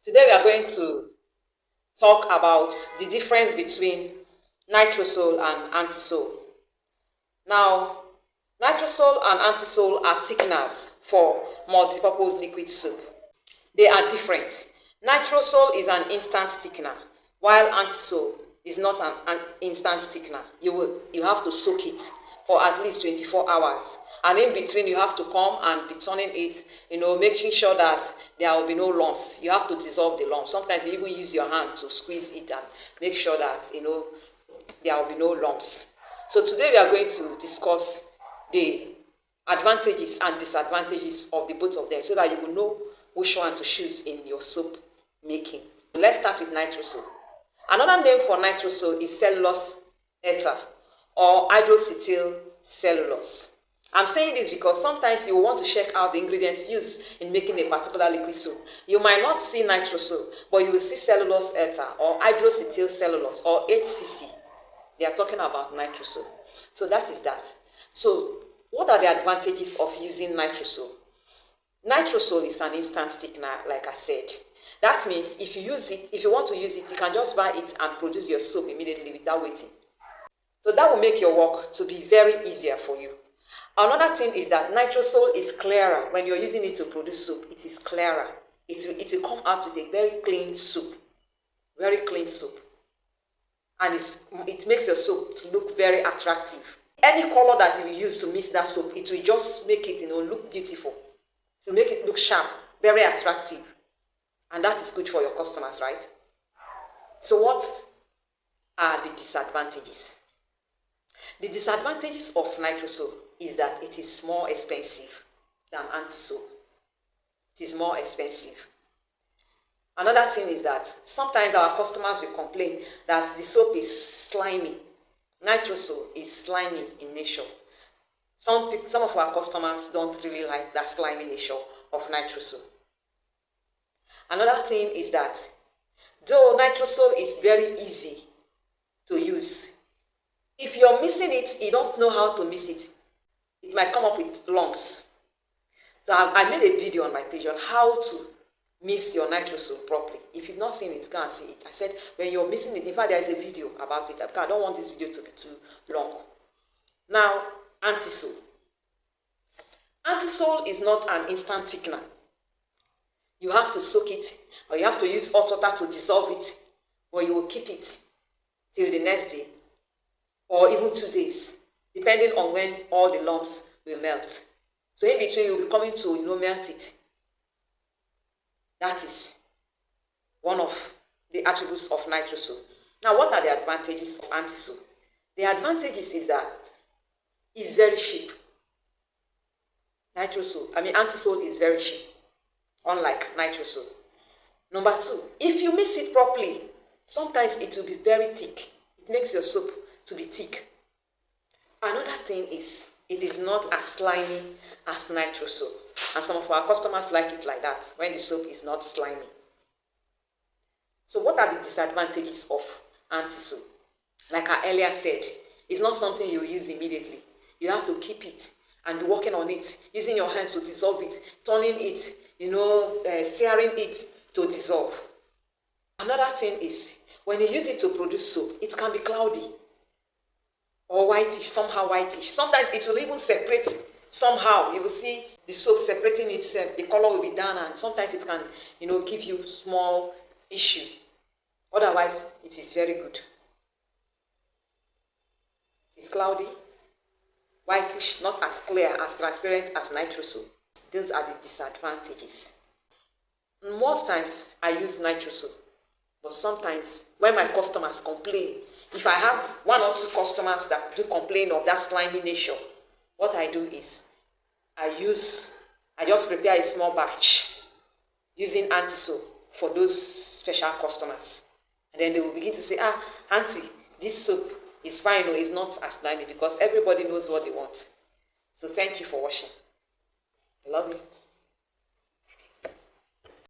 Today we are going to talk about the difference between Nitrosol and Antisol. Now, Nitrosol and Antisol are thickeners for multi-purpose liquid soap. They are different. Nitrosol is an instant thickener, while Antisol is not an instant thickener. You have to soak it for at least 24 hours. And in between, you have to come and be turning it, making sure that there will be no lumps. You have to dissolve the lumps. Sometimes you even use your hand to squeeze it and make sure that, there will be no lumps. So today we are going to discuss the advantages and disadvantages of the both of them so that you will know which one to choose in your soap making. Let's start with Nitrosol. Another name for Nitrosol is cellulose ether or hydrocetyl cellulose. I'm saying this because sometimes you want to check out the ingredients used in making a particular liquid soap. You might not see Nitrosol, but you will see cellulose ether or hydrocetyl cellulose or HCC. They are talking about Nitrosol. So that is that. So what are the advantages of using Nitrosol? Nitrosol is an instant thickener, like I said. That means if you want to use it, you can just buy it and produce your soap immediately without waiting. So that will make your work to be very easier for you. Another thing is that Nitrosol is clearer. When you're using it to produce soap, it is clearer. It will come out with a very clean soap. Very clean soap. And it makes your soap to look very attractive. Any color that you use to mix that soap, it will just make it look beautiful. To make it look sharp, very attractive. And that is good for your customers, right? So what are the disadvantages? The disadvantages of Nitrosol is that it is more expensive than Antisol. It is more expensive. Another thing is that sometimes our customers will complain that the soap is slimy. Nitrosol is slimy in nature. Some of our customers don't really like that slimy nature of Nitrosol. Another thing is that though Nitrosol is very easy to use, if you're missing it, you don't know how to miss it, it might come up with lumps. So I made a video on my page on how to mix your Nitrosol properly. If you've not seen it, go and see it. I said when you're missing it, in fact there is a video about it, because I don't want this video to be too long. Now, Antisol. Antisol is not an instant thickener. You have to soak it, or you have to use hot water to dissolve it, or you will keep it till the next day, or even 2 days, depending on when all the lumps will melt. So in between, you'll be coming to melt it. That is one of the attributes of Nitrosol. Now, what are the advantages of Antisol? The advantages is that it's very cheap. Antisol is very cheap, unlike Nitrosol. Number two, if you mix it properly, sometimes it will be very thick. It makes your soap to be thick. Another thing is, it is not as slimy as Nitrosol. And some of our customers like it like that, when the soap is not slimy. So what are the disadvantages of Antisol? Like I earlier said, it's not something you use immediately. You have to keep it and be working on it, using your hands to dissolve it, turning it, stirring it to dissolve. Another thing is, when you use it to produce soap, it can be cloudy or whitish, somehow whitish. Sometimes it will even separate somehow. You will see the soap separating itself, the color will be down, and sometimes it can, give you small issue. Otherwise, it is very good. It's cloudy, whitish, not as clear, as transparent as Nitrosol. Those are the disadvantages. Most times, I use Nitrosol. But sometimes, when my customers complain, if I have 1 or 2 customers that do complain of that slimy nature, what I do is, I just prepare a small batch using Antisol for those special customers. And then they will begin to say, Auntie, this soap is fine or it's not as slimy, because everybody knows what they want. So thank you for watching. I love you.